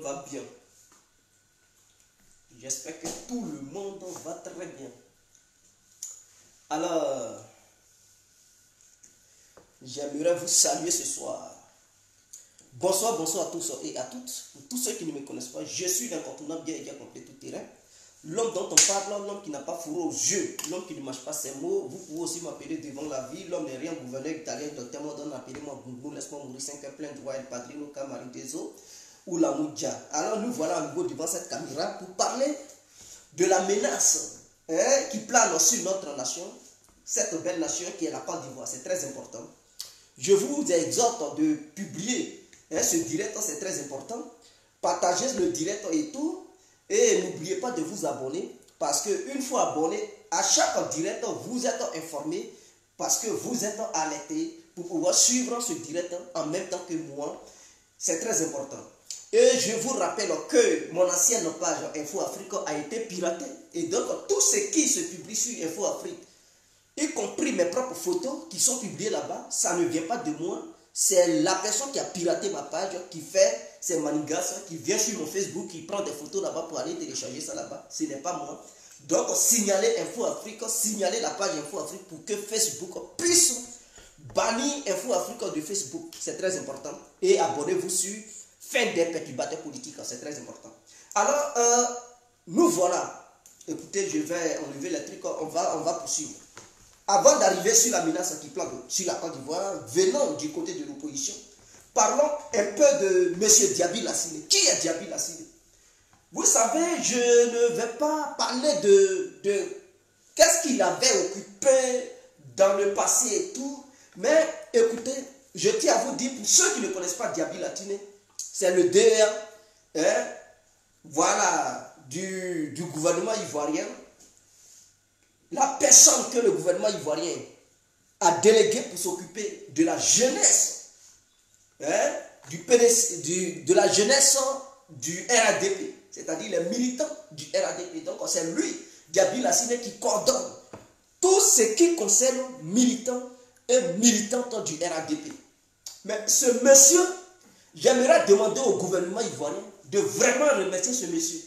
va bien. J'espère que tout le monde va très bien. Alors, j'aimerais vous saluer ce soir. Bonsoir, bonsoir à tous et à toutes. Pour tous ceux qui ne me connaissent pas, je suis l'incontournable bien et bien complet tout terrain. L'homme dont on parle, l'homme qui n'a pas fourré aux yeux, l'homme qui ne mâche pas ses mots. Vous pouvez aussi m'appeler devant la vie. L'homme n'est rien, gouverneur italien, docteur Modon, appelez-moi Gungun, laisse-moi mourir 5 plein de droit, El Padrino, Camari Deso ou la Moudja. Alors nous voilà à nouveau devant cette caméra pour parler de la menace qui plane sur notre nation, cette belle nation qui est la Côte d'Ivoire. C'est très important. Je vous exhorte de publier ce direct, c'est très important. Partagez le direct et tout. Et n'oubliez pas de vous abonner. Parce qu'une fois abonné, à chaque direct, vous êtes informé. Parce que vous êtes alerté pour pouvoir suivre ce direct en même temps que moi. C'est très important. Et je vous rappelle que mon ancienne page Info Afrique a été piratée. Et donc, tout ce qui se publie sur Info Afrique, y compris mes propres photos qui sont publiées là-bas, ça ne vient pas de moi. C'est la personne qui a piraté ma page, qui fait ses manigances, qui vient sur mon Facebook, qui prend des photos là-bas pour aller télécharger ça là-bas. Ce n'est pas moi. Donc, signalez Info Afrique, signalez la page Info Afrique pour que Facebook puisse bannir Info Afrique de Facebook. C'est très important. Et abonnez-vous sur Fin des perturbateurs politiques. C'est très important. Alors, nous voilà. Écoutez, je vais enlever les trucs. On va poursuivre. Avant d'arriver sur la menace qui plane sur la Côte d'Ivoire, venons du côté de l'opposition. Parlons un peu de M. Diaby Lassine. Qui est Diaby Lassine? Vous savez, je ne vais pas parler de qu'est-ce qu'il avait occupé dans le passé et tout. Mais écoutez, je tiens à vous dire, pour ceux qui ne connaissent pas Diaby Lassine, c'est le DR voilà, du gouvernement ivoirien. La personne que le gouvernement ivoirien a déléguée pour s'occuper de la jeunesse, de la jeunesse du RADP, c'est-à-dire les militants du RADP. Donc c'est lui, Diaby Lassine, qui coordonne tout ce qui concerne militants et militantes du RADP. Mais ce monsieur, j'aimerais demander au gouvernement ivoirien de vraiment remercier ce monsieur.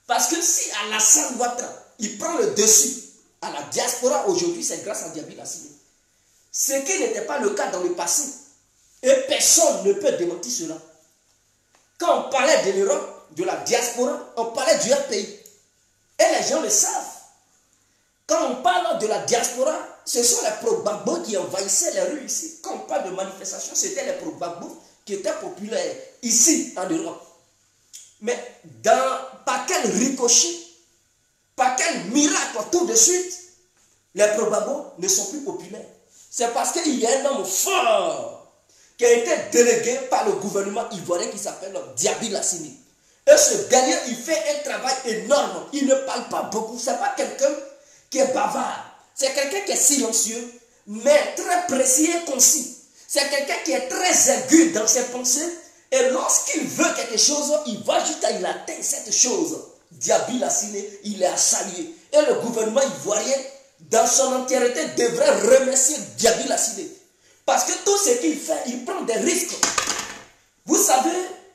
Parce que si Alassane Ouattara, il prend le dessus à la diaspora aujourd'hui, c'est grâce à Diaby Lassine. Ce qui n'était pas le cas dans le passé. Et personne ne peut démentir cela. Quand on parlait de l'Europe, de la diaspora, on parlait du RPI. Et les gens le savent. Quand on parle de la diaspora, ce sont les pro-Gbagbo qui envahissaient les rues ici. Quand on parle de manifestations, c'était les pro-Gbagbo qui étaient populaires ici en Europe. Mais par quel ricochet, par quel miracle tout de suite, les pro-Gbagbo ne sont plus populaires? C'est parce qu'il y a un homme fort qui a été délégué par le gouvernement ivoirien qui s'appelle Diaby Lassine. Et ce gagnant, il fait un travail énorme. Il ne parle pas beaucoup. Ce n'est pas quelqu'un qui est bavard. C'est quelqu'un qui est silencieux, mais très précis et concis. C'est quelqu'un qui est très aigu dans ses pensées. Et lorsqu'il veut quelque chose, il va juste, il atteint cette chose. Diaby Lassine, il est à saluer. Et le gouvernement ivoirien, dans son entièreté, devrait remercier Diaby Lassine. Parce que tout ce qu'il fait, il prend des risques. Vous savez,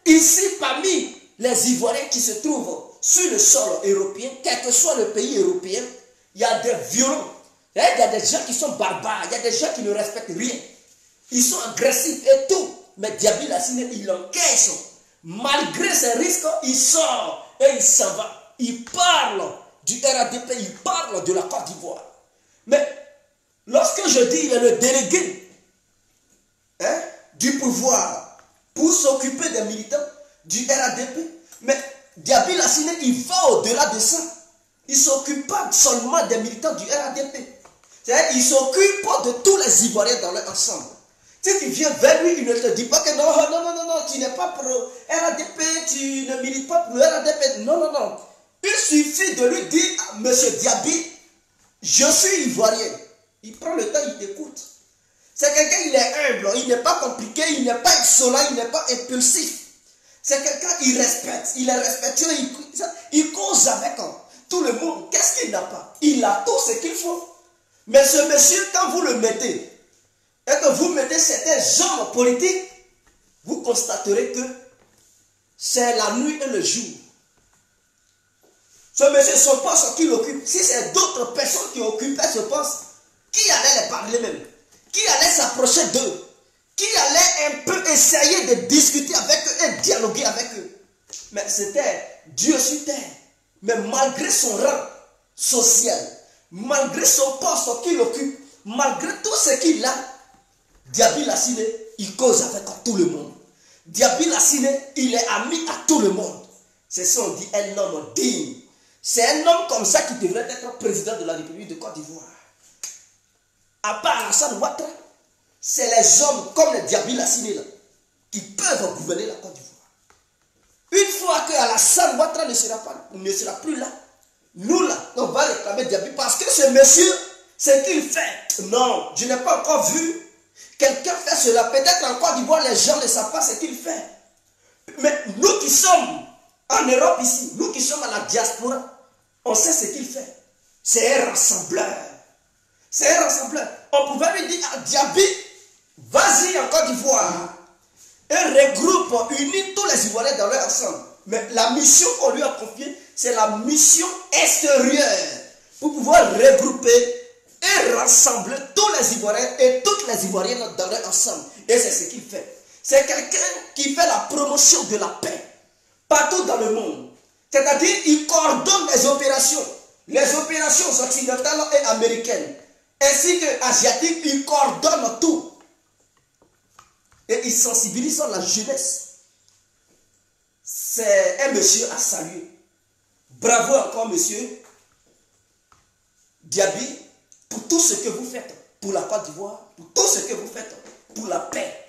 ici, parmi les Ivoiriens qui se trouvent sur le sol européen, quel que soit le pays européen, il y a des violents. Il y a des gens qui sont barbares, il y a des gens qui ne respectent rien. Ils sont agressifs et tout. Mais Diaby Lassine, il encaisse. Malgré ces risques, il sort et il s'en va. Il parle du RADP, il parle de la Côte d'Ivoire. Mais lorsque je dis il est le délégué du pouvoir pour s'occuper des militants du RADP, mais Diaby Lassine, il va au-delà de ça. Il ne s'occupe pas seulement des militants du RADP. C'est-à-dire qu'il s'occupe de tous les Ivoiriens dans leur ensemble. Si tu viens vers lui, il ne te dit pas que non, tu n'es pas pro RADP, tu ne milites pas pour le RADP. Non. Il suffit de lui dire, monsieur Diaby, je suis Ivoirien. Il prend le temps, il t'écoute. C'est quelqu'un, il est humble, il n'est pas compliqué, il n'est pas insolent, il n'est pas impulsif. C'est quelqu'un, il respecte, il est respectueux, il cause avec tout le monde. Qu'est-ce qu'il n'a pas? Il a tout ce qu'il faut. Mais ce monsieur, quand vous le mettez, et que vous mettez certains hommes politiques, vous constaterez que c'est la nuit et le jour. Ce monsieur, son poste qu'il occupe, si c'est d'autres personnes qui occupaient ce poste, qui allait les parler même? Qui allait s'approcher d'eux? Qui allait un peu essayer de discuter avec eux et dialoguer avec eux? Mais c'était Dieu sur terre. Mais malgré son rang social, malgré son poste qu'il occupe, malgré tout ce qu'il a, Diaby Lassine, il cause avec tout le monde. Diaby Lassine, il est ami à tout le monde. C'est ça, on dit un homme digne. C'est un homme comme ça qui devrait être président de la République de Côte d'Ivoire. À part Alassane Ouattara, c'est les hommes comme les Diaby Lassine là qui peuvent gouverner la Côte d'Ivoire. Une fois que Alassane Ouattara ne sera plus là, nous là, on va réclamer Diaby parce que ce monsieur, ce qu'il fait, non, je n'ai pas encore vu quelqu'un faire cela. Peut-être en Côte d'Ivoire, les gens ne savent pas ce qu'il fait. Mais nous qui sommes en Europe ici, nous qui sommes à la diaspora, on sait ce qu'il fait. C'est un rassembleur. C'est un rassembleur. On pouvait lui dire à Diaby, vas-y en Côte d'Ivoire et regroupe, unit tous les Ivoiriens dans leur ensemble. Mais la mission qu'on lui a confiée, c'est la mission extérieure pour pouvoir regrouper et rassembler tous les Ivoiriens et toutes les Ivoiriennes dans leur ensemble. Et c'est ce qu'il fait. C'est quelqu'un qui fait la promotion de la paix partout dans le monde. C'est-à-dire, il coordonne les opérations occidentales et américaines, ainsi que asiatiques, il coordonne tout. Et il sensibilise la jeunesse. C'est un monsieur à saluer. Bravo encore, monsieur Diaby, pour tout ce que vous faites pour la Côte d'Ivoire, pour tout ce que vous faites pour la paix.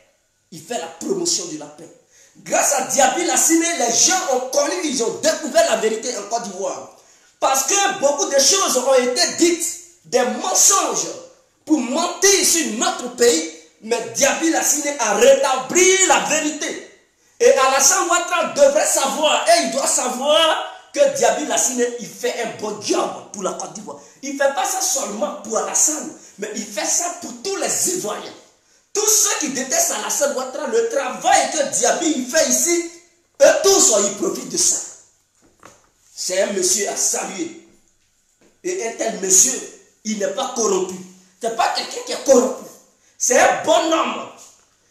Il fait la promotion de la paix. Grâce à Diaby Lassine, les gens ont connu, ils ont découvert la vérité en Côte d'Ivoire. Parce que beaucoup de choses ont été dites, des mensonges, pour mentir sur notre pays. Mais Diaby Lassine a rétabli la vérité. Et Alassane Ouattara devrait savoir, et il doit savoir, que Diaby Lassine, il fait un bon job pour la Côte d'Ivoire. Il ne fait pas ça seulement pour Alassane, mais il fait ça pour tous les Ivoiriens. Tous ceux qui détestent Alassane Ouattara, le travail que Diaby il fait ici, eux tous, ils profitent de ça. C'est un monsieur à saluer. Et un tel monsieur, il n'est pas corrompu. Ce n'est pas quelqu'un qui est corrompu. C'est un bon homme.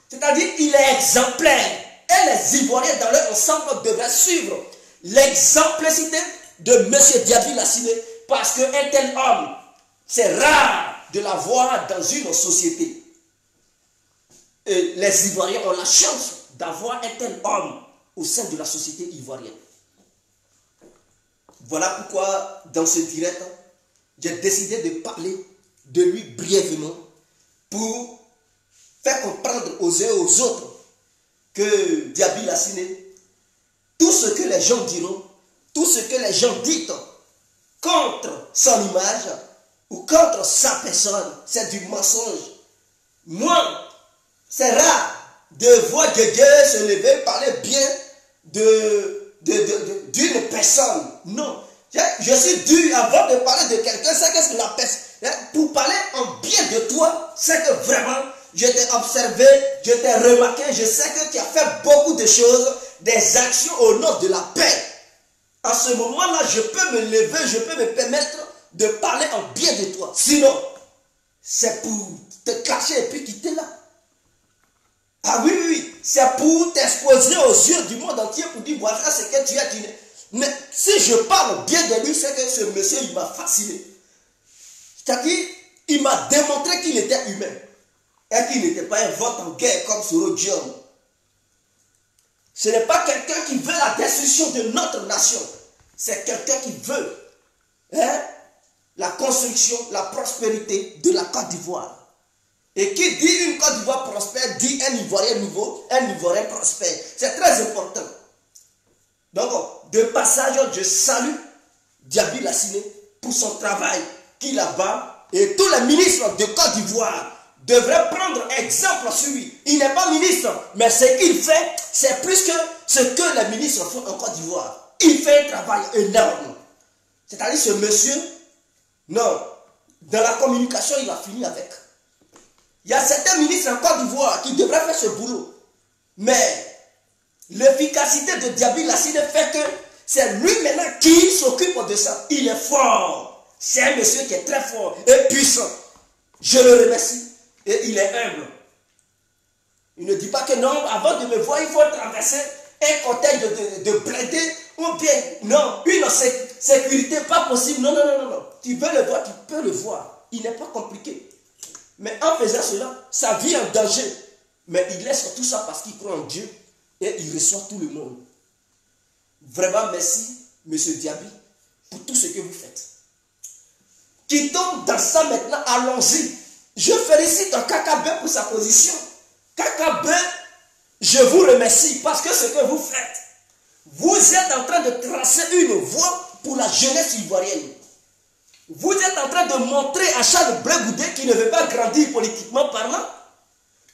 C'est-à-dire, il est exemplaire. Et les Ivoiriens dans leur ensemble devraient suivre l'exemplarité de M. Diaby Lassine, parce qu'un tel homme, c'est rare de l'avoir dans une société. Et les Ivoiriens ont la chance d'avoir un tel homme au sein de la société ivoirienne. Voilà pourquoi, dans ce direct, j'ai décidé de parler de lui brièvement pour faire comprendre aux uns et aux autres que Diaby Lassine, tout ce que les gens diront, tout ce que les gens disent contre son image ou contre sa personne, c'est du mensonge. Moi, c'est rare de voir quelqu'un se lever, parler bien d'une personne. Non. Je suis dû, avant de parler de quelqu'un, c'est que c'est la personne. Pour parler en bien de toi, c'est que vraiment, je t'ai observé, je t'ai remarqué, je sais que tu as fait beaucoup de choses, des actions au nom de la paix. À ce moment-là, je peux me lever, je peux me permettre de parler en bien de toi. Sinon, c'est pour te cacher et puis quitter là. Ah oui, oui, oui, c'est pour t'exposer aux yeux du monde entier pour dire voilà ce que tu as dit. Mais si je parle bien de lui, c'est que ce monsieur, il m'a fasciné. C'est-à-dire, il m'a démontré qu'il était humain et qu'il n'était pas un vote en guerre comme Soro Diom. Ce n'est pas quelqu'un qui veut la destruction de notre nation. C'est quelqu'un qui veut la construction, la prospérité de la Côte d'Ivoire. Et qui dit une Côte d'Ivoire prospère, dit un Ivoirien nouveau, un Ivoirien prospère. C'est très important. Donc, de passage, je salue Diaby Lassine pour son travail qu'il a-bas. Et tous les ministres de Côte d'Ivoire devraient prendre exemple sur lui. Il n'est pas ministre, mais ce qu'il fait, c'est plus que ce que les ministres font en Côte d'Ivoire. Il fait un travail énorme. C'est-à-dire ce monsieur, non, dans la communication, il a fini avec. Il y a certains ministres en Côte d'Ivoire qui devraient faire ce boulot. Mais L'efficacité de Diaby Lassine fait que c'est lui maintenant qui s'occupe de ça. Il est fort. C'est un monsieur qui est très fort et puissant. Je le remercie. Et il est humble. Il ne dit pas que non, avant de me voir, il faut traverser un cortège de blindés ou bien, non, une sécurité, pas possible. Non, non, non, non, non. Tu veux le voir, tu peux le voir. Il n'est pas compliqué. Mais en faisant cela, sa vie est en danger. Mais il laisse tout ça parce qu'il croit en Dieu et il reçoit tout le monde. Vraiment, merci, monsieur Diaby, pour tout ce que vous faites. Quittons dans ça maintenant, allons-y. Je félicite KKB pour sa position. KKB, je vous remercie parce que ce que vous faites, vous êtes en train de tracer une voie pour la jeunesse ivoirienne. Vous êtes en train de montrer à Charles Blé Goudé qui ne veut pas grandir politiquement parlant,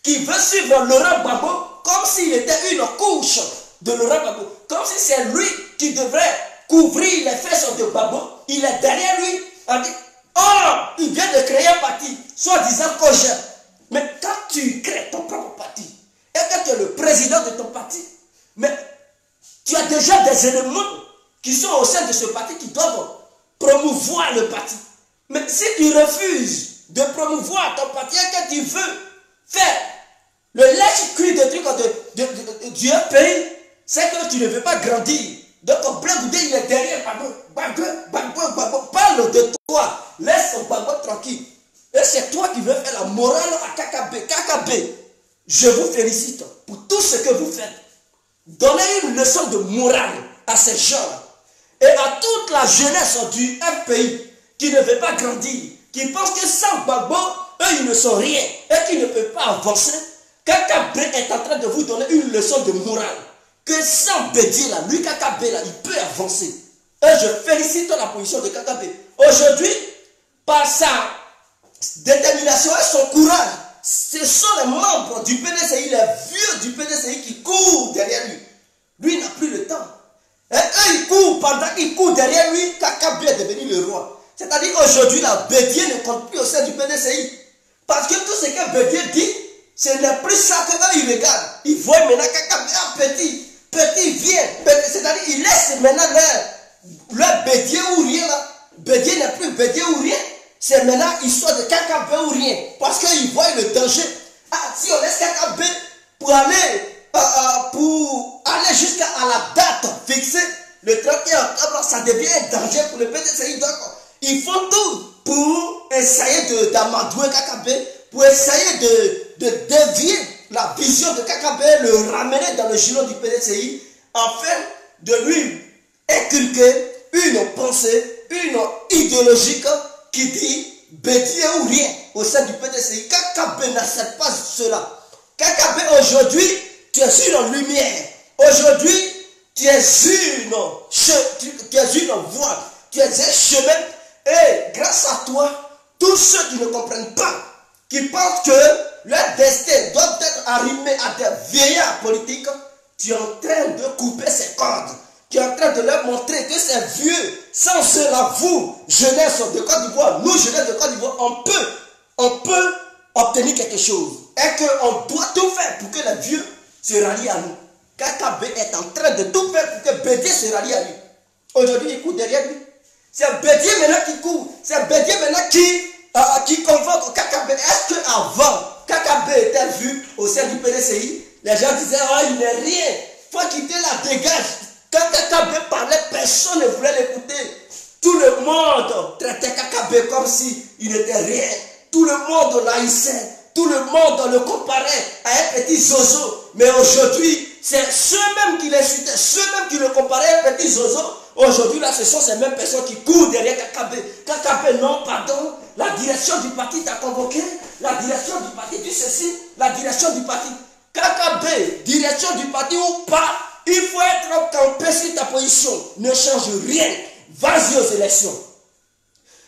qui veut suivre Laurent Gbagbo comme s'il était une couche de Laurent Gbagbo, comme si c'est lui qui devrait couvrir les fesses de Gbagbo. Il est derrière lui en dit, oh, il vient de créer un parti, soi-disant cogère. Mais quand tu crées ton propre parti, et que tu es le président de ton parti, mais tu as déjà des éléments qui sont au sein de ce parti qui doivent promouvoir le parti. Mais si tu refuses de promouvoir ton parti et que tu veux faire le lèche-cuit de trucs du pays, c'est que tu ne veux pas grandir. Donc, Blé Goudé, il est derrière Gbagbo. Parle de toi. Laisse ton Gbagbo tranquille. Et c'est toi qui veux faire la morale à KKB. KKB, je vous félicite pour tout ce que vous faites. Donnez une leçon de morale à ces gens-là. Et à toute la jeunesse du pays qui ne veut pas grandir, qui pense que sans Gbagbo, eux, ils ne sont rien et qui ne peuvent pas avancer. KKB est en train de vous donner une leçon de morale. Que sans Bédié là, lui KKB là, il peut avancer. Et je félicite la position de KKB. Aujourd'hui, par sa détermination et son courage, ce sont les membres du PDCI, les vieux du PDCI qui courent derrière lui. Lui n'a plus le temps. Et eux, ils courent, pendant qu'ils courent derrière lui, KKB est devenu le roi. C'est-à-dire qu'aujourd'hui, la Bédié ne compte plus au sein du PDCI. Parce que tout ce que Bédié dit, ce n'est plus ça que eux, ils regardent. Ils voient maintenant KKB, petit vient. C'est-à-dire qu'ils laissent maintenant leur Bédié ou rien là. Bédié n'est plus Bédié ou rien. C'est maintenant histoire de KKB ou rien. Parce qu'ils voient le danger. Ah, si on laisse KKB pour aller jusqu'à la date fixée, le 31 octobre, ça devient un danger pour le PDCI. Donc, ils font tout pour essayer d'amadouer KKB, pour essayer de dévier la vision de KKB, le ramener dans le giron du PDCI, afin de lui inculquer une pensée, une idéologique qui dit Bédié ou rien au sein du PDCI. KKB n'accepte pas cela. KKB aujourd'hui, tu es sur la lumière. Aujourd'hui, tu es une voie, tu es un chemin. Et grâce à toi, tous ceux qui ne comprennent pas, qui pensent que leur destin doit être arrimé à des vieillards politiques, tu es en train de couper ces cordes. Tu es en train de leur montrer que ces vieux, sans cela, vous, jeunesse de Côte d'Ivoire, nous, jeunesse de Côte d'Ivoire, on peut obtenir quelque chose. Et qu'on doit tout faire pour que les vieux se rallient à nous. KKB est en train de tout faire pour que Bédié se rallie à lui. Aujourd'hui, il court derrière lui. C'est Bédié maintenant qui court. C'est Bédié maintenant qui convoque KKB. Est-ce qu'avant, KKB était vu au sein du PDCI, les gens disaient, oh, il n'est rien. Il faut quitter la dégage. Quand KKB parlait, personne ne voulait l'écouter. Tout le monde traitait KKB comme s'il n'était rien. Tout le monde l'haïssait. Tout le monde le comparait à un petit zozo. Mais aujourd'hui, c'est ceux-mêmes qui l'insultaient, ceux-mêmes qui le comparaient à un petit zozo. Aujourd'hui, là, ce sont ces mêmes personnes qui courent derrière KKB. KKB, non, pardon. La direction du parti t'a convoqué. La direction du parti dit ceci. La direction du parti. KKB, direction du parti ou pas, il faut être campé sur ta position. Ne change rien. Vas-y aux élections.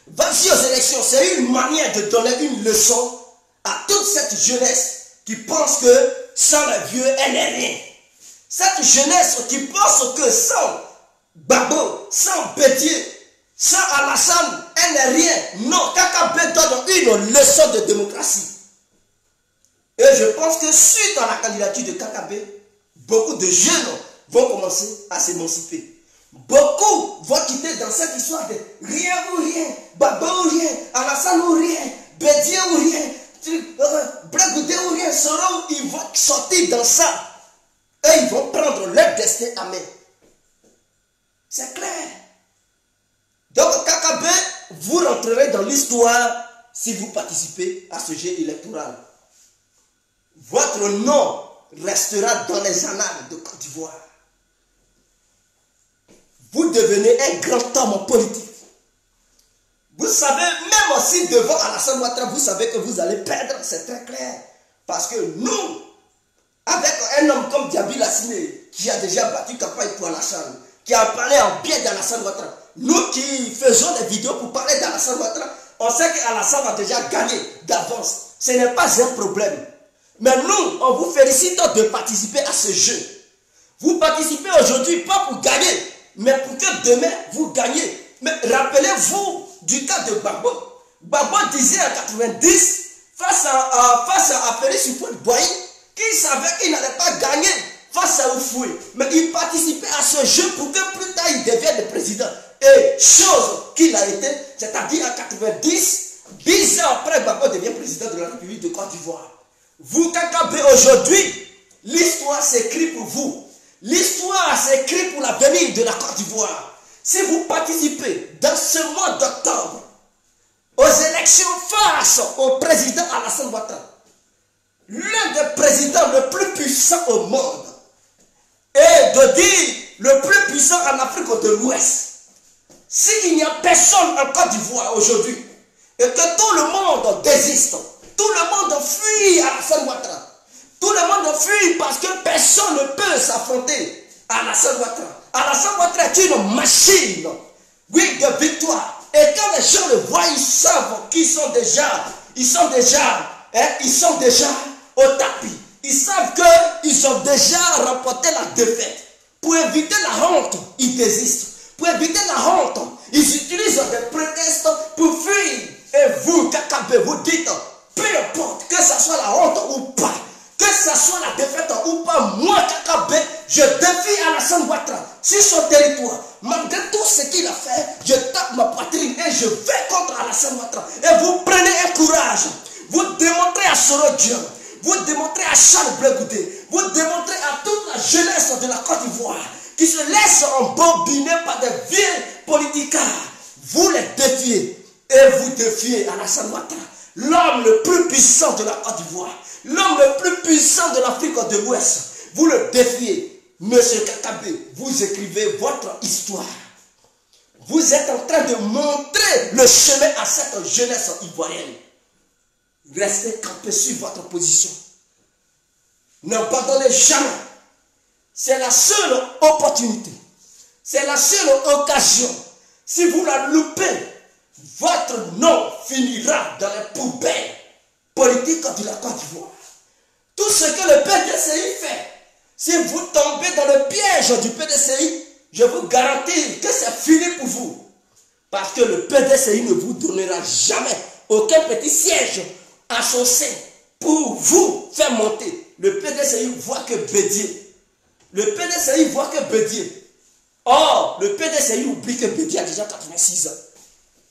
Vas-y aux élections. C'est une manière de donner une leçon à toute cette jeunesse qui pense que sans les vieux, elle n'est rien. Cette jeunesse qui pense que sans Gbagbo, sans Bédié, sans Alassane, elle n'est rien. Non, KKB donne une leçon de démocratie. Et je pense que suite à la candidature de KKB, beaucoup de jeunes vont commencer à s'émanciper. Beaucoup vont quitter dans cette histoire de rien ou rien, Baba ou rien, Alassane ou rien, Bédié ou rien, Bregoudé ou rien, ils vont sortir dans ça. Et ils vont prendre leur destin à main. C'est clair. Donc, Kakabe, vous rentrerez dans l'histoire si vous participez à ce jeu électoral. Votre nom restera dans les annales de Côte d'Ivoire. Vous devenez un grand homme politique. Vous savez, même aussi devant Alassane Ouattara, vous savez que vous allez perdre, c'est très clair. Parce que nous, avec un homme comme Diaby Lassiné, qui a déjà battu campagne pour Alassane, qui a parlé en bien d'Alassane Ouattara, nous qui faisons des vidéos pour parler d'Alassane Ouattara, on sait qu'Alassane a déjà gagné d'avance. Ce n'est pas un problème. Mais nous, on vous félicite de participer à ce jeu. Vous participez aujourd'hui pas pour gagner, mais pour que demain vous gagnez. Mais rappelez-vous du cas de Gbagbo. Gbagbo disait en 90, face à Félix Houphouët-Boigny, qu'il savait qu'il n'allait pas gagner face à Oufoué. Mais il participait à ce jeu pour que plus tard il devienne le président. Et chose qu'il a été, c'est-à-dire en 90, 10 ans après, Gbagbo devient président de la République de Côte d'Ivoire. Vous, Kakabe, aujourd'hui, l'histoire s'écrit pour vous. L'histoire s'écrit pour l'avenir de la Côte d'Ivoire. Si vous participez dans ce mois d'octobre aux élections face au président Alassane Ouattara, l'un des présidents le plus puissants au monde, et de dire le plus puissant en Afrique de l'Ouest, s'il n'y a personne en Côte d'Ivoire aujourd'hui, et que tout le monde désiste, tout le monde fuit Alassane Ouattara, tout le monde fuit parce que personne ne peut s'affronter à Alassane Ouattara. Alassane Ouattara est une machine, oui, de victoire. Et quand les gens le voient, ils savent qu'ils sont déjà, au tapis. Ils savent qu'ils ont déjà remporté la défaite. Pour éviter la honte, ils désistent. Pour éviter la honte, ils utilisent des prétextes pour fuir. Et vous, Kakabe, vous dites, peu importe, que ce soit la honte ou pas, que ce soit la défaite ou pas, moi, Kakabe, je défie Alassane Ouattara sur son territoire. Malgré tout ce qu'il a fait, je tape ma poitrine et je vais contre Alassane Ouattara. Et vous prenez un courage. Vous démontrez à Soro Dieng, vous démontrez à Charles Blegoudé, vous démontrez à toute la jeunesse de la Côte d'Ivoire qui se laisse embobiner par des vieux politiciens. Vous les défiez et vous défiez Alassane Ouattara, l'homme le plus puissant de la Côte d'Ivoire, l'homme le plus puissant de l'Afrique de l'Ouest. Vous le défiez. Monsieur Kakabe, vous écrivez votre histoire. Vous êtes en train de montrer le chemin à cette jeunesse ivoirienne. Restez campé sur votre position. N'abandonnez jamais. C'est la seule opportunité. C'est la seule occasion. Si vous la loupez, votre nom finira dans les poubelles politiques de la Côte d'Ivoire. Tout ce que le PDCI fait, si vous tombez dans le piège du PDCI, je vous garantis que c'est fini pour vous. Parce que le PDCI ne vous donnera jamais aucun petit siège à son sein pour vous faire monter. Le PDCI voit que Bédié. Le PDCI voit que Bédié. Or, le PDCI oublie que Bédié a déjà 86 ans.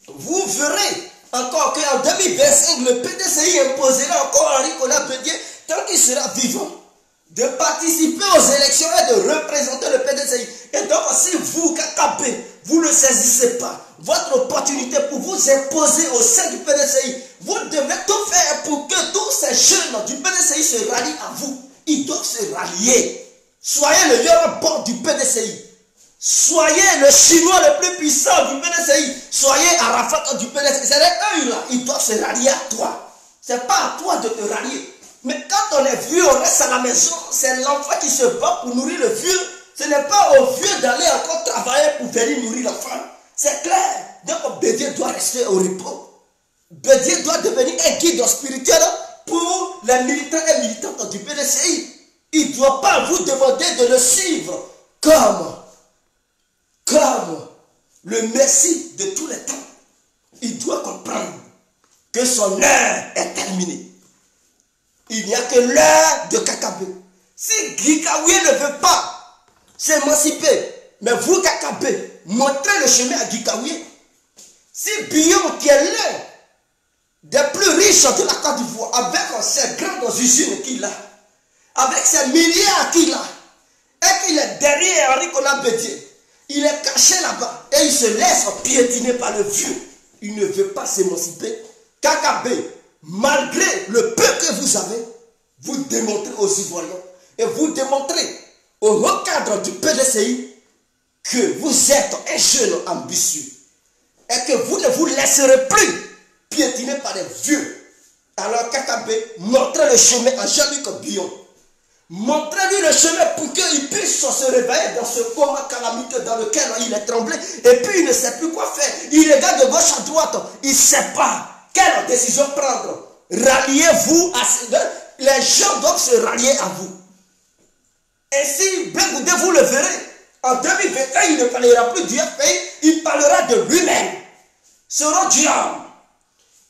Vous verrez encore qu'en 2025, le PDCI imposera encore à Nicolas Bédié, tant qu'il sera vivant, de participer aux élections et de représenter le PDCI. Et donc, si vous, Kakabe, vous ne saisissez pas votre opportunité pour vous imposer au sein du PDCI, vous devez tout faire pour que tous ces jeunes du PDCI se rallient à vous. Ils doivent se rallier. Soyez le Yoruba du PDCI. Soyez le Chinois le plus puissant du PDCI. Soyez Arafat du PDCI. C'est eux là, ils doivent se rallier à toi. Ce n'est pas à toi de te rallier. Mais quand on est vieux, on reste à la maison. C'est l'enfant qui se bat pour nourrir le vieux. Ce n'est pas au vieux d'aller encore travailler pour venir nourrir l'enfant. C'est clair. Donc Bédié doit rester au repos. Bédié doit devenir un guide spirituel pour les militants et militantes du PDCI. Il ne doit pas vous demander de le suivre comme le Messie de tous les temps. Il doit comprendre que son heure est terminée. Il n'y a que l'heure de Kakabe. Si Gikaoué ne veut pas s'émanciper, mais vous, Kakabé, montrez le chemin à Gikaoué. Si Bion, qui est l'un des plus riches de la Côte d'Ivoire, avec ses grandes usines qu'il a, avec ses milliards qu'il a, et qu'il est derrière Henri Konan Bédié, il est caché là-bas et il se laisse piétiner par le vieux. Il ne veut pas s'émanciper. Kakabé, malgré le peu que vous avez, vous démontrez aux Ivoiriens et vous démontrez au haut cadre du PDCI que vous êtes un jeune ambitieux et que vous ne vous laisserez plus piétiner par les vieux. Alors Kakabé, montrez le chemin à Jean-Luc Bion. Montrez-lui le chemin pour qu'il puisse se réveiller dans ce coma calamiteux dans lequel il est tremblé. Et puis il ne sait plus quoi faire. Il regarde de gauche à droite. Il ne sait pas quelle décision prendre. Ralliez-vous à les gens doivent se rallier à vous. Et si Blegoudé, vous le verrez, en 2021, il ne parlera plus du FPI, il parlera de lui-même. Sera Diam.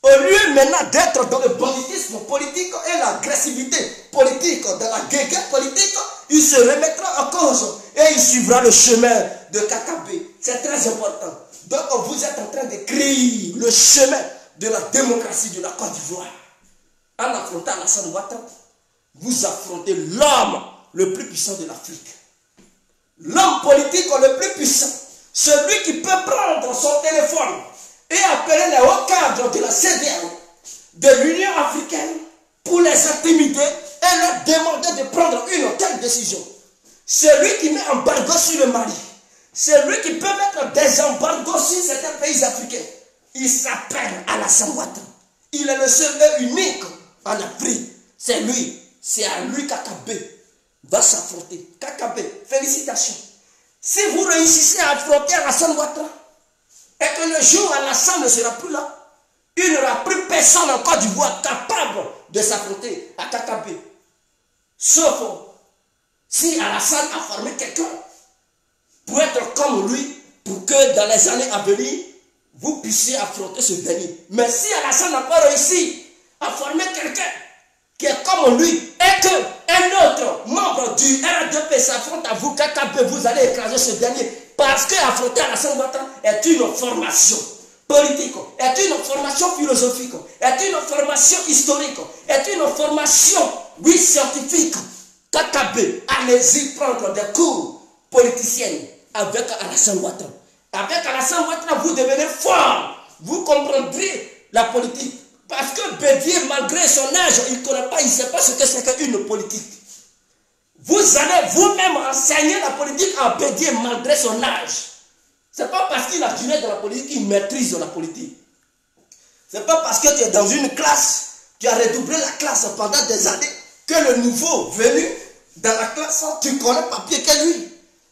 Au lieu maintenant d'être dans le banditisme politique et l'agressivité politique, dans la guerre politique, il se remettra en cause et il suivra le chemin de Kakabé. C'est très important. Donc vous êtes en train d'écrire le chemin de la démocratie de la Côte d'Ivoire. En affrontant Alassane Ouattara, vous affrontez l'homme le plus puissant de l'Afrique. L'homme politique le plus puissant. Celui qui peut prendre son téléphone et appeler les hauts cadres de la CEDEAO, de l'Union africaine, pour les intimider et leur demander de prendre une telle décision. Celui qui met embargo sur le Mali, celui qui peut mettre des embargos sur certains pays africains, il s'appelle Alassane Ouattara. Il est le seul et unique en Afrique. C'est lui. C'est à lui Kakabé va s'affronter. Kakabé, félicitations. Si vous réussissez à affronter Alassane Ouattara, et que le jour où Alassane ne sera plus là, il n'y aura plus personne en Côte d'Ivoire capable de s'affronter à Kakabé. Sauf si Alassane a formé quelqu'un pour être comme lui, pour que dans les années à venir, vous puissiez affronter ce dernier. Mais si Alassane n'a pas réussi à former quelqu'un qui est comme lui, et qu'un autre membre du RDP s'affronte à vous, Kakabé, vous allez écraser ce dernier. Parce qu'affronter Alassane Ouattara est une formation politique, est une formation philosophique, est une formation historique, est une formation, oui, scientifique. Kakabé, allez-y prendre des cours politiciens avec Alassane Ouattara. Avec Alassane Ouattara, vous devenez fort. Vous comprendrez la politique. Parce que Bédié, malgré son âge, il ne connaît pas, il ne sait pas ce que c'est qu'une politique. Vous allez vous-même enseigner la politique à Bédié malgré son âge. Ce n'est pas parce qu'il a duré dans la politique qu'il maîtrise la politique. Ce n'est pas parce que tu es dans une classe, tu as redoublé la classe pendant des années, que le nouveau venu dans la classe, tu connais pas pire que lui.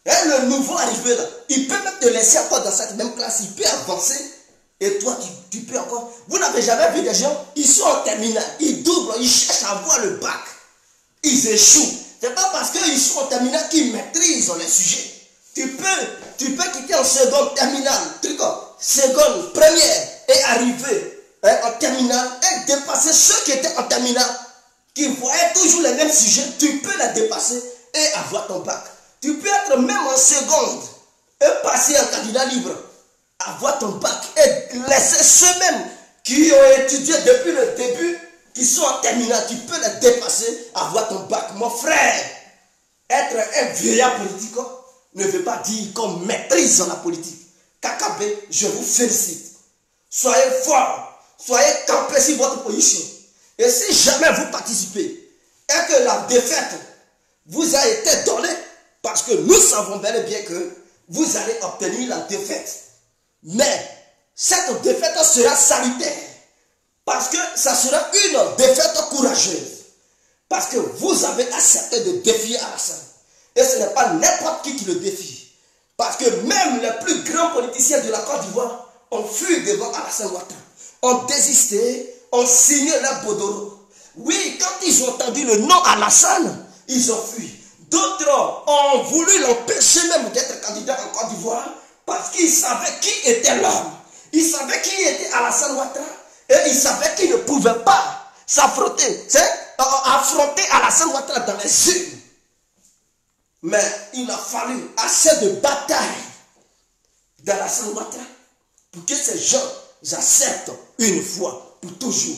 Et le nouveau arrivé là, il peut même te laisser encore dans cette même classe, il peut avancer. Et toi, tu peux encore. Vous n'avez jamais vu des gens, ils sont en terminale, ils doublent, ils cherchent à avoir le bac. Ils échouent. Ce n'est pas parce qu'ils sont en terminale qu'ils maîtrisent les sujets. Tu peux quitter en seconde terminale, seconde, première, et arriver en terminale et dépasser ceux qui étaient en terminale, qui voyaient toujours les mêmes sujets. Tu peux les dépasser et avoir ton bac. Tu peux être même en seconde et passer en candidat libre, avoir ton bac et laisser ceux-mêmes qui ont étudié depuis le début, qui sont en terminale, tu peux les dépasser, avoir ton bac. Mon frère, être un vieillard politique ne veut pas dire qu'on maîtrise la politique. Kakabé, je vous félicite. Soyez fort, soyez campés sur votre position. Et si jamais vous participez et que la défaite vous a été donnée, parce que nous savons bel et bien que vous allez obtenir la défaite. Mais cette défaite sera salutaire. Parce que ça sera une défaite courageuse. Parce que vous avez accepté de défier Alassane. Et ce n'est pas n'importe qui le défie. Parce que même les plus grands politiciens de la Côte d'Ivoire ont fui devant Alassane Ouattara. Ont désisté, ont signé leur bordereau. Oui, quand ils ont entendu le nom Alassane, ils ont fui. D'autres ont voulu l'empêcher même d'être candidat en Côte d'Ivoire parce qu'ils savaient qui était l'homme. Ils savaient qui était Alassane Ouattara et ils savaient qu'ils ne pouvaient pas s'affronter, affronter Alassane Ouattara dans les urnes. Mais il a fallu assez de batailles dans la Ouattara pour que ces gens acceptent une fois pour toujours.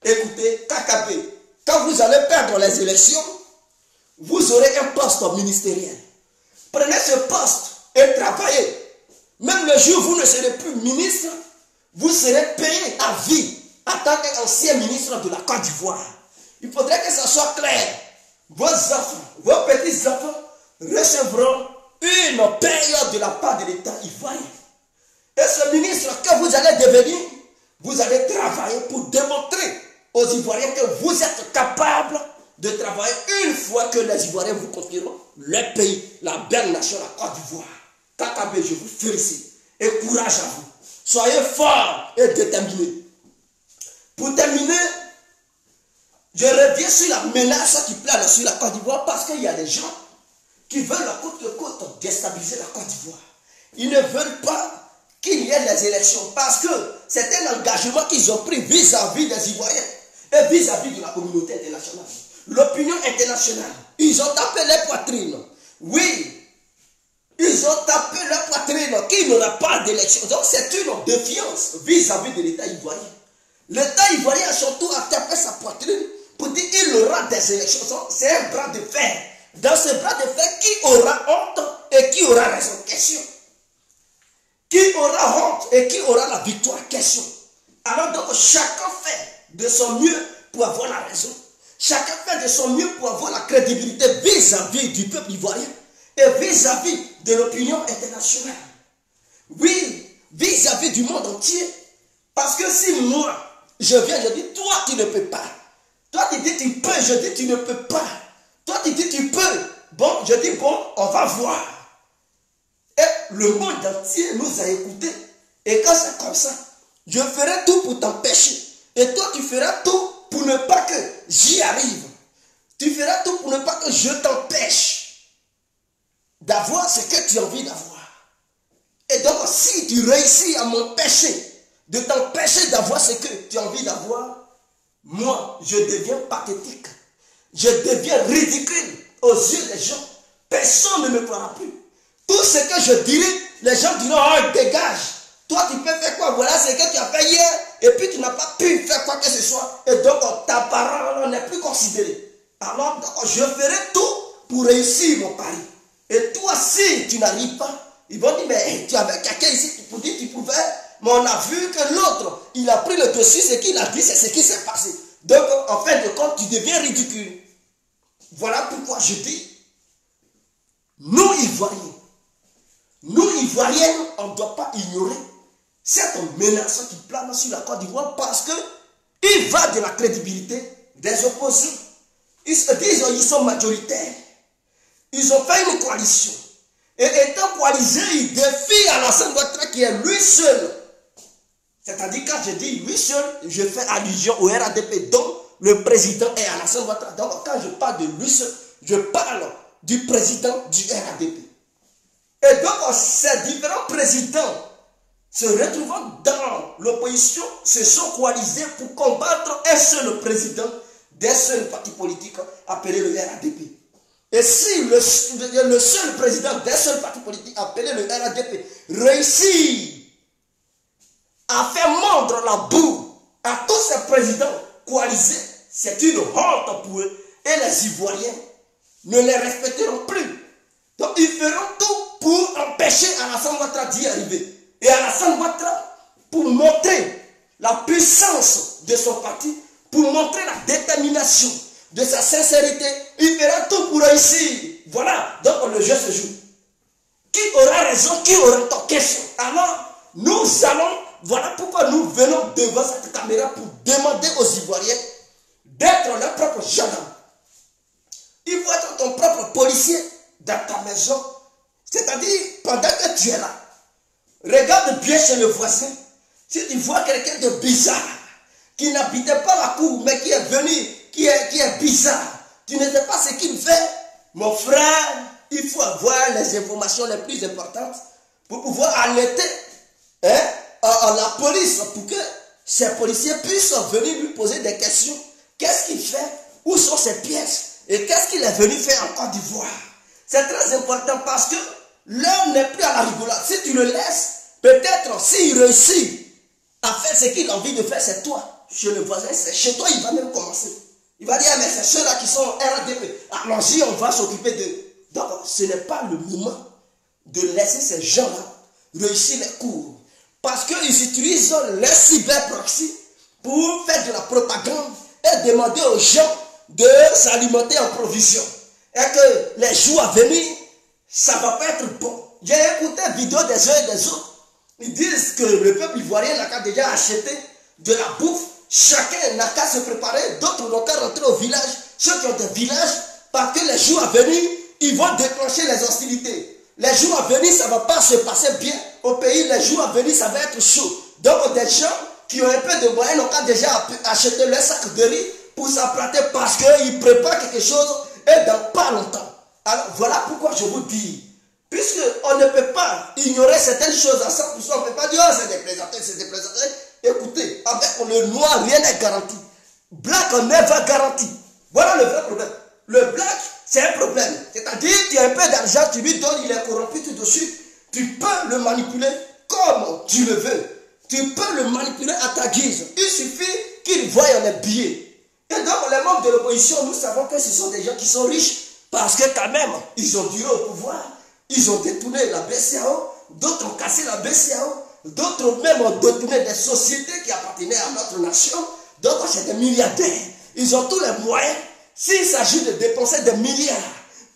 Écoutez, KKB, quand vous allez perdre les élections, vous aurez un poste ministériel. Prenez ce poste et travaillez. Même le jour où vous ne serez plus ministre, vous serez payé à vie en tant qu'ancien ministre de la Côte d'Ivoire. Il faudrait que ça soit clair. Vos enfants, vos petits-enfants recevront une paye de la part de l'État ivoirien. Et ce ministre que vous allez devenir, vous allez travailler pour démontrer aux Ivoiriens que vous êtes capables de travailler une fois que les Ivoiriens vous confieront le pays, la belle nation, la Côte d'Ivoire. KKB, je vous félicite et courage à vous. Soyez forts et déterminés. Pour terminer, je reviens sur la menace qui plane sur la Côte d'Ivoire parce qu'il y a des gens qui veulent à coûte que coûte déstabiliser la Côte d'Ivoire. Ils ne veulent pas qu'il y ait les élections parce que c'est un engagement qu'ils ont pris vis-à-vis des Ivoiriens et vis-à-vis de la communauté internationale. L'opinion internationale, ils ont tapé les poitrines. Oui, ils ont tapé leur poitrine qu'il n'y aura pas d'élection. Donc c'est une défiance vis-à-vis de l'État ivoirien. L'État ivoirien surtout a tapé sa poitrine pour dire qu'il y aura des élections. C'est un bras de fer. Dans ce bras de fer, qui aura honte et qui aura raison? Question. Qui aura honte et qui aura la victoire? Question. Alors donc chacun fait de son mieux pour avoir la raison. Chacun fait de son mieux pour avoir la crédibilité vis-à-vis du peuple ivoirien et vis-à-vis de l'opinion internationale. Oui, vis-à-vis du monde entier. Parce que si moi, je viens, je dis, toi tu ne peux pas. Toi tu dis tu peux, je dis tu ne peux pas. Toi tu dis tu peux. Bon, je dis bon, on va voir. Et le monde entier nous a écoutés. Et quand c'est comme ça, je ferai tout pour t'empêcher. Et toi tu feras tout pour ne pas que j'y arrive. Tu feras tout pour ne pas que je t'empêche d'avoir ce que tu as envie d'avoir. Et donc si tu réussis à m'empêcher, de t'empêcher d'avoir ce que tu as envie d'avoir, moi je deviens pathétique. Je deviens ridicule aux yeux des gens. Personne ne me croira plus. Tout ce que je dirai, les gens diront, oh dégage. Toi tu peux faire quoi? Voilà ce que tu as fait hier. Et puis tu n'as pas pu faire quoi que ce soit. Et donc ta parole n'est plus considérée. Alors donc, je ferai tout pour réussir mon pari. Et toi si tu n'arrives pas, ils vont dire, mais tu avais quelqu'un ici pour dire que tu pouvais. Mais on a vu que l'autre, il a pris le dessus, ce qu'il a dit, c'est ce qui s'est passé. Donc en fin de compte, tu deviens ridicule. Voilà pourquoi je dis, nous Ivoiriens, on ne doit pas ignorer cette menace qui plane sur la Côte d'Ivoire parce qu'il va de la crédibilité des opposants. Ils se disent qu'ils sont majoritaires. Ils ont fait une coalition. Et étant coalisés, ils défient Alassane Ouattara qui est lui seul. C'est-à-dire quand je dis lui seul, je fais allusion au RADP dont le président est Alassane Ouattara. Donc quand je parle de lui seul, je parle du président du RADP. Et donc ces différents présidents se retrouvant dans l'opposition se sont coalisés pour combattre un seul président d'un seul parti politique appelé le RADP. Et si le seul président d'un seul parti politique appelé le RADP réussit à faire mordre la boue à tous ces présidents coalisés, c'est une honte pour eux. Et les Ivoiriens ne les respecteront plus. Donc ils feront tout pour empêcher Alassane Ouattara d'y arriver. Et Alassane Ouattara, pour montrer la puissance de son parti, pour montrer la détermination de sa sincérité, il fera tout pour réussir. Voilà, donc le jeu se joue. Qui aura raison, qui aura tort? Question. Alors, nous allons, voilà pourquoi nous venons devant cette caméra pour demander aux Ivoiriens d'être leur propre gendarme. Il faut être ton propre policier dans ta maison. C'est-à-dire, pendant que tu es là, regarde bien chez le voisin. Si tu vois quelqu'un de bizarre, qui n'habitait pas la cour, mais qui est venu, qui est bizarre, tu ne sais pas ce qu'il fait, mon frère, il faut avoir les informations les plus importantes pour pouvoir alerter la police, pour que ces policiers puissent venir lui poser des questions. Qu'est-ce qu'il fait? Où sont ses pièces? Et qu'est-ce qu'il est venu faire en Côte d'Ivoire? C'est très important parce que l'homme n'est plus à la rigolade. Si tu le laisses, peut-être s'il réussit à faire ce qu'il a envie de faire, c'est toi. Chez le voisin, c'est chez toi, il va même commencer. Il va dire, mais c'est ceux-là qui sont RADP. Allons-y, on va s'occuper d'eux. Donc, ce n'est pas le moment de laisser ces gens-là réussir les cours. Parce qu'ils utilisent les cyberproxys pour faire de la propagande et demander aux gens de s'alimenter en provision. Et que les jours à venir, ça ne va pas être bon. J'ai écouté la vidéo des uns et des autres. Ils disent que le peuple ivoirien n'a qu'à déjà acheter de la bouffe. Chacun n'a qu'à se préparer. D'autres n'ont qu'à rentrer au village. Ceux qui ont des villages, parce que les jours à venir, ils vont déclencher les hostilités. Les jours à venir, ça ne va pas se passer bien au pays. Les jours à venir, ça va être chaud. Donc, des gens qui ont un peu de moyens n'ont qu'à déjà acheter leur sac de riz pour s'apprêter parce qu'ils préparent quelque chose et dans pas longtemps. Alors, voilà pourquoi je vous dis, puisqu'on ne peut pas ignorer certaines choses à 100%, on ne peut pas dire, oh, c'est des plaisantins, c'est des plaisantins. Écoutez, avec le noir, rien n'est garanti. Black n'est pas garanti. Voilà le vrai problème. Le black, c'est un problème. C'est-à-dire, tu as un peu d'argent, tu lui donnes, il est corrompu tout de suite. Tu peux le manipuler comme tu le veux. Tu peux le manipuler à ta guise. Il suffit qu'il voie les billets. Et donc, les membres de l'opposition, nous savons que ce sont des gens qui sont riches. Parce que quand même, ils ont duré au pouvoir. Ils ont détourné la BCAO. D'autres ont cassé la BCAO. D'autres même ont détourné des sociétés qui appartenaient à notre nation. Donc, c'est des milliardaires. Ils ont tous les moyens. S'il s'agit de dépenser des milliards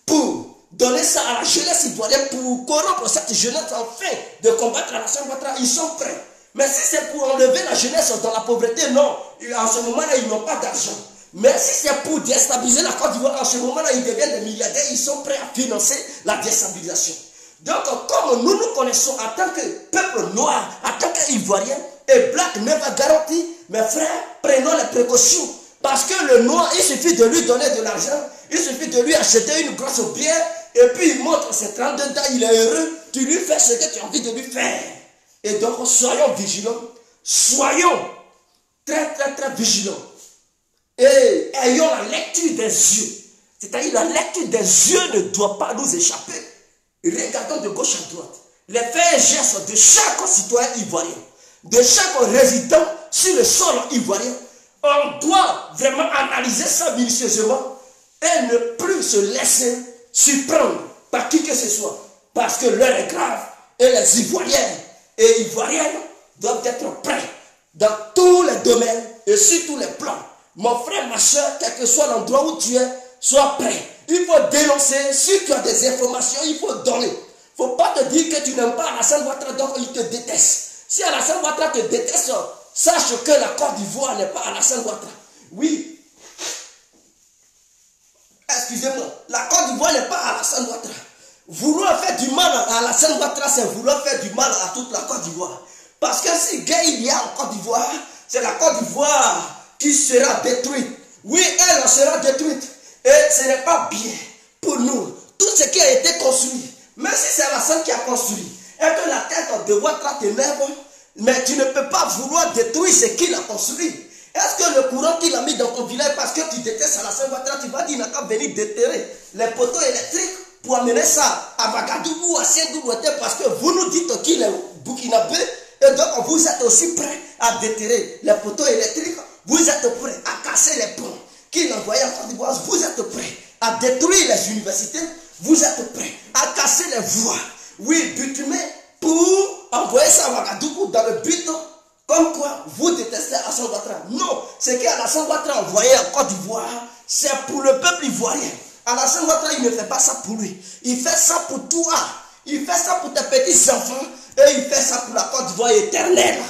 pour donner ça à la jeunesse ivoirienne, pour corrompre cette jeunesse enfin de combattre Alassane Ouattara, ils sont prêts. Mais si c'est pour enlever la jeunesse dans la pauvreté, non. En ce moment-là, ils n'ont pas d'argent. Mais si c'est pour déstabiliser la Côte d'Ivoire, en ce moment-là, ils deviennent des milliardaires. Ils sont prêts à financer la déstabilisation. Donc, comme nous nous connaissons en tant que peuple noir, en tant qu'Ivoirien, et Black n'est pas garanti, mes frères, prenons les précautions. Parce que le noir, il suffit de lui donner de l'argent, il suffit de lui acheter une grosse bière, et puis il montre ses 32 ans, il est heureux, tu lui fais ce que tu as envie de lui faire. Et donc, soyons vigilants, soyons très vigilants. Et ayons la lecture des yeux. C'est-à-dire, la lecture des yeux ne doit pas nous échapper. Regardons de gauche à droite les faits et gestes de chaque citoyen ivoirien, de chaque résident sur le sol ivoirien. On doit vraiment analyser ça minutieusement et ne plus se laisser surprendre par qui que ce soit. Parce que l'heure est grave et les Ivoiriens et Ivoiriennes doivent être prêts dans tous les domaines et sur tous les plans. Mon frère, ma soeur, quel que soit l'endroit où tu es, sois prêt. Il faut dénoncer. Si tu as des informations, il faut donner. Il ne faut pas te dire que tu n'aimes pas Alassane Ouattara, donc il te déteste. Si Alassane Ouattara te déteste, sache que la Côte d'Ivoire n'est pas Alassane Ouattara. Oui. Excusez-moi. La Côte d'Ivoire n'est pas Alassane Ouattara. Vouloir faire du mal à Alassane Ouattara, c'est vouloir faire du mal à toute la Côte d'Ivoire. Parce que si guerre il y a en Côte d'Ivoire, c'est la Côte d'Ivoire qui sera détruite. Oui, elle sera détruite. Et ce n'est pas bien pour nous. Tout ce qui a été construit, même si c'est Alassane qui a construit, et que la tête de Ouattara t'énerve, mais tu ne peux pas vouloir détruire ce qu'il a construit. Est-ce que le courant qu'il a mis dans ton village, parce que tu détestes Alassane Ouattara, tu vas dire qu'il n'a qu'à venir déterrer les poteaux électriques pour amener ça à Ouagadougou, à Saint-Dougouté, parce que vous nous dites qu'il est burkinabé, et donc vous êtes aussi prêts à déterrer les poteaux électriques, vous êtes prêts à casser les ponts qu'il envoyait en Côte d'Ivoire, vous êtes prêts à détruire les universités, vous êtes prêts à casser les voies, oui, bitumées, pour envoyer ça à Ouagadougou dans le but, comme quoi vous détestez Alassane Ouattara. Non, ce qu'Alassane Ouattara a envoyé en Côte d'Ivoire, c'est pour le peuple ivoirien. Alassane Ouattara, il ne fait pas ça pour lui. Il fait ça pour toi. Il fait ça pour tes petits-enfants. Et il fait ça pour la Côte d'Ivoire éternelle.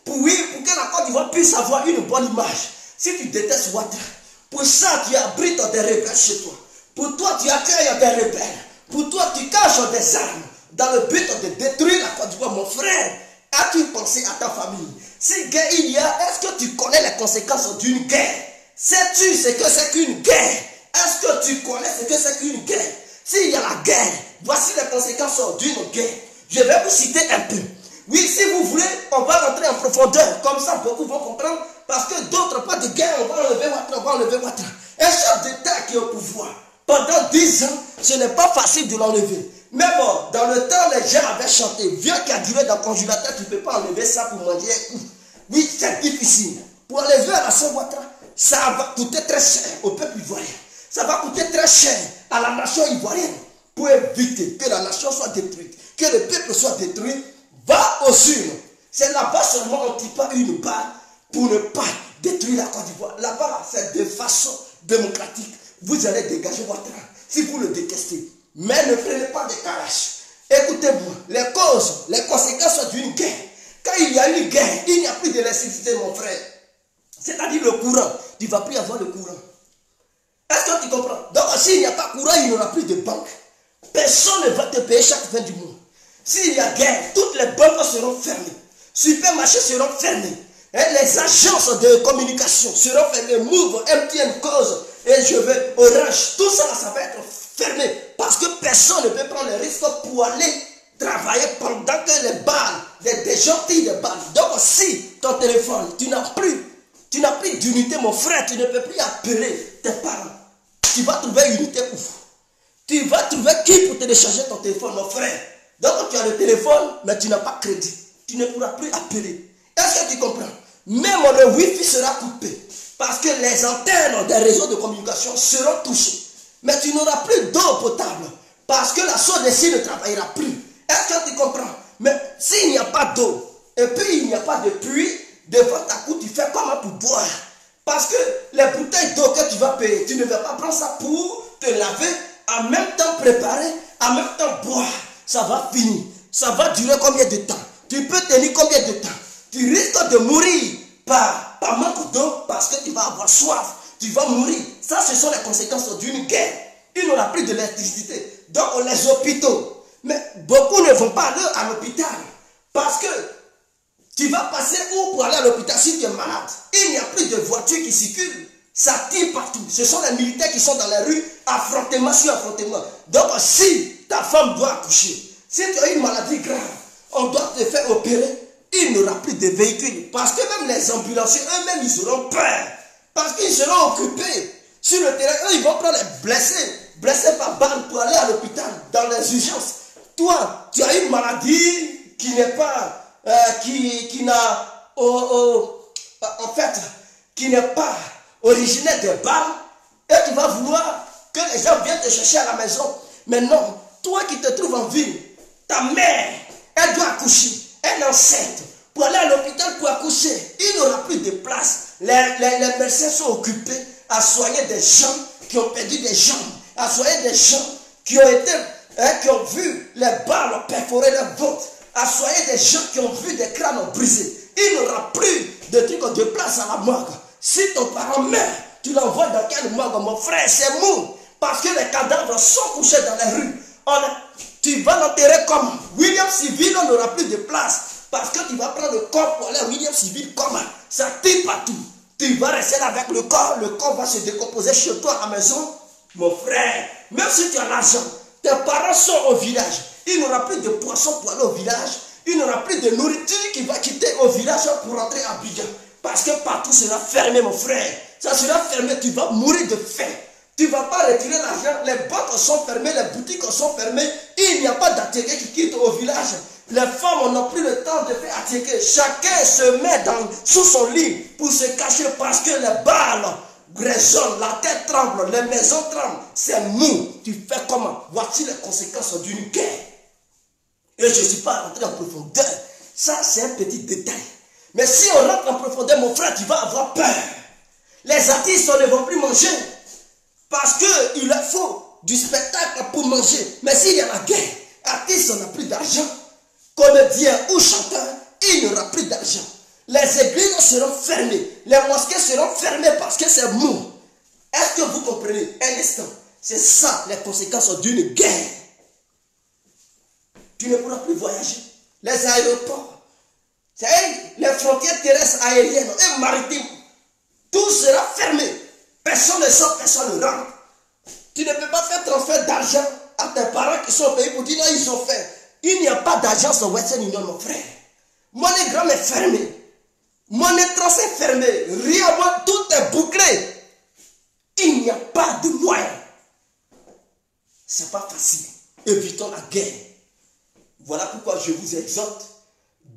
Pour que la Côte d'Ivoire puisse avoir une bonne image. Si tu détestes Ouattara, pour ça tu abrites des rebelles chez toi. Pour toi, tu accueilles des rebelles. Pour toi, tu caches des armes dans le but de détruire la Côte d'Ivoire. Mon frère, as-tu pensé à ta famille? Si guerre il y a, est-ce que tu connais les conséquences d'une guerre? Sais-tu ce que c'est qu'une guerre? Est-ce que tu connais ce que c'est qu'une guerre? S'il y a la guerre, voici les conséquences d'une guerre. Je vais vous citer un peu. Oui, si vous voulez, on va rentrer en profondeur. Comme ça, beaucoup vont comprendre. Parce que d'autres, pas de guerre, on va enlever Ouattara, on va enlever Ouattara. Un chef d'État qui est au pouvoir, pendant 10 ans, ce n'est pas facile de l'enlever. Mais bon, dans le temps, les gens avaient chanté, vieux qui a duré dans le congélateur, tu ne peux pas enlever ça pour manger. Oui, c'est difficile. Pour enlever à la Saint-Ouattara, ça va coûter très cher au peuple ivoirien. Ça va coûter très cher à la nation ivoirienne pour éviter que la nation soit détruite, que le peuple soit détruit. Va au sud. C'est là-bas seulement on ne tire pas une balle pour ne pas détruire la Côte d'Ivoire. Là-bas, c'est de façon démocratique. Vous allez dégager Ouattara si vous le détestez. Mais ne prenez pas de carache. Écoutez-moi, les causes, les conséquences d'une guerre. Quand il y a une guerre, il n'y a plus d'électricité, mon frère. C'est-à-dire le courant. Tu ne vas plus avoir le courant. Est-ce que tu comprends? Donc, s'il n'y a pas de courant, il n'y aura plus de banque. Personne ne va te payer chaque fin du mois. S'il y a guerre, toutes les banques seront fermées. Supermarchés seront fermés. Et les agences de communication seront fermées. Move, MTN, Cause, et je veux Orange. Tout ça, ça va être fermé. Parce que personne ne peut prendre le risque pour aller travailler pendant que les balles, des gens tirent des balles. Donc, si ton téléphone, tu n'as plus d'unité, mon frère, tu ne peux plus appeler tes parents. Tu vas trouver unité où? Tu vas trouver qui pour télécharger ton téléphone, mon frère? Donc tu as le téléphone, mais tu n'as pas crédit. Tu ne pourras plus appeler. Est-ce que tu comprends? Même le Wi-Fi sera coupé. Parce que les antennes des réseaux de communication seront touchées. Mais tu n'auras plus d'eau potable. Parce que la SODECI ne travaillera plus. Est-ce que tu comprends? Mais s'il n'y a pas d'eau, et puis il n'y a pas de pluie, devant ta cour, tu fais comment pour boire? Parce que les bouteilles d'eau que tu vas payer, tu ne vas pas prendre ça pour te laver, en même temps préparer, en même temps boire. Ça va finir. Ça va durer combien de temps? Tu peux tenir combien de temps? Tu risques de mourir par manque d'eau parce que tu vas avoir soif. Tu vas mourir. Ça, ce sont les conséquences d'une guerre. Il n'y aura plus d'électricité. Donc, les hôpitaux. Mais beaucoup ne vont pas aller à l'hôpital. Parce que tu vas passer où pour aller à l'hôpital si tu es malade? Il n'y a plus de voitures qui circulent. Ça tire partout. Ce sont les militaires qui sont dans les rues, affrontement sur affrontement. Donc, si ta femme doit accoucher, si tu as une maladie grave, on doit te faire opérer, il n'y aura plus de véhicules. Parce que même les ambulanciers, eux-mêmes, ils auront peur. Parce qu'ils seront occupés sur le terrain. Eux, ils vont prendre les blessés par balle pour aller à l'hôpital, dans les urgences. Toi, tu as une maladie qui n'est pas, qui n'a, en fait, qui n'est pas originaire des balles, et tu vas vouloir que les gens viennent te chercher à la maison. Mais non, toi qui te trouves en ville, ta mère, elle doit accoucher, elle est enceinte, pour aller à l'hôpital pour accoucher, il n'y aura plus de place. Les médecins sont occupés à soigner des gens qui ont perdu des jambes, à soigner des gens qui ont été, qui ont vu les balles perforer leur ventre, à soigner des gens qui ont vu des crânes brisés. Il n'y aura plus de trucs de place à la morgue. Si ton parent meurt, tu l'envoies dans quelle morgue, mon frère? C'est mou. Parce que les cadavres sont couchés dans les rues. Tu vas l'enterrer comme William Civil, on n'aura plus de place. Parce que tu vas prendre le corps pour aller à William Civil comme ça tire partout. Tu vas rester là avec le corps va se décomposer chez toi à la maison. Mon frère, même si tu as l'argent, tes parents sont au village. Il n'y aura plus de poissons pour aller au village. Il n'y aura plus de nourriture qui va quitter au village pour rentrer à Abidjan. Parce que partout sera fermé, mon frère. Ça sera fermé, tu vas mourir de faim. Tu ne vas pas retirer l'argent. Les banques sont fermées, les boutiques sont fermées. Il n'y a pas d'attiqué qui quitte au village. Les femmes n'ont plus le temps de faire attiquer. Chacun se met sous son lit pour se cacher parce que les balles résonnent, la tête tremble, les maisons tremblent. C'est mou. Tu fais comment? Voici les conséquences d'une guerre. Et je ne suis pas rentré en profondeur. Ça, c'est un petit détail. Mais si on rentre en profondeur, mon frère, tu vas avoir peur. Les artistes ne vont plus manger. Parce qu'il leur faut du spectacle pour manger. Mais s'il y a la guerre, artistes n'ont plus d'argent. Comédiens ou chanteurs, il n'y aura plus d'argent. Les églises seront fermées. Les mosquées seront fermées parce que c'est mou. Est-ce que vous comprenez? Un instant. C'est ça les conséquences d'une guerre. Tu ne pourras plus voyager. Les aéroports, les frontières terrestres, aériennes et maritimes, tout sera fermé. Personne ne sort, personne ne rentre. Tu ne peux pas faire transfert d'argent à tes parents qui sont au pays pour dire non, ils ont fait. Il n'y a pas d'agence au Western Union, mon frère. MoneyGram est fermé. MoneyTrust est fermé. Rien, tout est bouclé. Il n'y a pas de moyens. C'est pas facile. Évitons la guerre. Voilà pourquoi je vous exhorte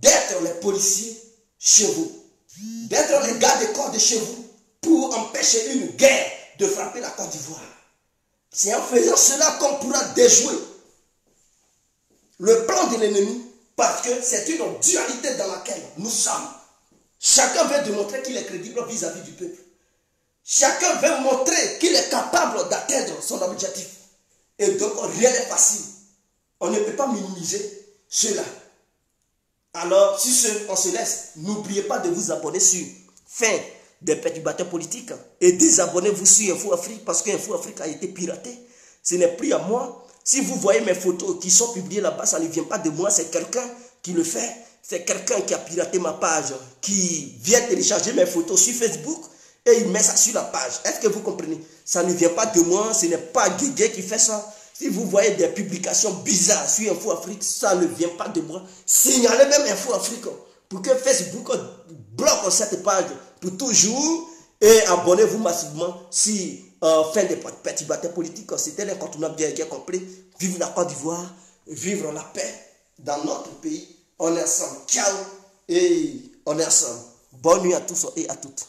d'être les policiers chez vous, d'être les gardes corps de chez vous pour empêcher une guerre de frapper la Côte d'Ivoire. C'est en faisant cela qu'on pourra déjouer le plan de l'ennemi, parce que c'est une dualité dans laquelle nous sommes. Chacun veut démontrer qu'il est crédible vis-à-vis du peuple. Chacun veut montrer qu'il est capable d'atteindre son objectif. Et donc rien n'est facile. On ne peut pas minimiser cela. Alors, si on se laisse, n'oubliez pas de vous abonner sur Fin des perturbateurs politiques et désabonnez-vous sur Info Afrique parce que Info Afrique a été piraté. Ce n'est plus à moi. Si vous voyez mes photos qui sont publiées là-bas, ça ne vient pas de moi, c'est quelqu'un qui le fait. C'est quelqu'un qui a piraté ma page, qui vient télécharger mes photos sur Facebook et il met ça sur la page. Est-ce que vous comprenez? Ça ne vient pas de moi, ce n'est pas Guégué qui fait ça. Si vous voyez des publications bizarres sur Info Afrique, ça ne vient pas de moi. Signalez même Info Afrique pour que Facebook bloque cette page pour toujours et abonnez-vous massivement si Fin des perturbateurs politiques. C'était l'incontournable bien compris. Vive la Côte d'Ivoire, vivre la paix dans notre pays. On est ensemble. Ciao et on est ensemble. Bonne nuit à tous et à toutes.